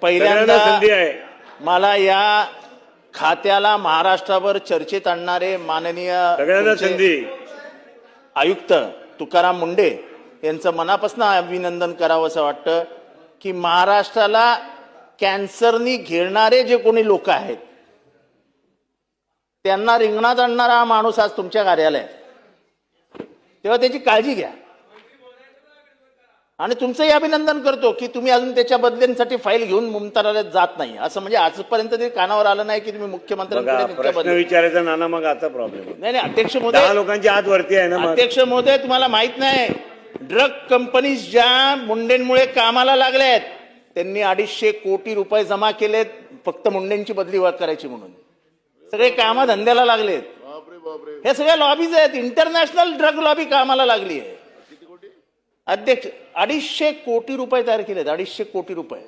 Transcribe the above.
पहिल्यांदा संधी आहे. मला या खात्याला महाराष्ट्रावर चर्चेत आणणारे माननीय सगळ्यांना तुमचे संधी. आयुक्त तुकाराम मुंढे यांचं मनापासून अभिनंदन करावं असं वाटतं की महाराष्ट्राला कॅन्सरनी घेणारे जे कोणी लोक आहेत त्यांना रिंगणात आणणारा हा माणूस आज तुमच्या कार्यालयात, तेव्हा त्याची काळजी घ्या. आणि तुमचंही अभिनंदन करतो की तुम्ही अजून त्याच्या बदल्यांसाठी फाईल घेऊन मुमताराला जात नाही. असं म्हणजे आजपर्यंत तरी कानावर आलं नाही की तुम्ही मुख्यमंत्र्यांकडे तुमच्या प्रश्न बदली. विचारायचा नाना, मग आता प्रॉब्लेम नाही नाही अध्यक्ष 10 महोदय, लोकांची आत वरती आहे ना. मग अध्यक्ष महोदय तुम्हाला माहित नाही, ड्रग कंपनीज ज्या मुंडेंमुळे कामाला लागल्या आहेत त्यांनी 250 कोटी रुपये जमा केलेत फक्त मुंडेंची बदली करायची म्हणून. सगळे कामा धंद्याला लागलेत. हे सगळे लॉबीज आहेत, इंटरनॅशनल ड्रग लॉबी कामाला लागली आहे. अध्यक्ष 250 कोटी रुपये तयार केलेत, 250 कोटी रुपये.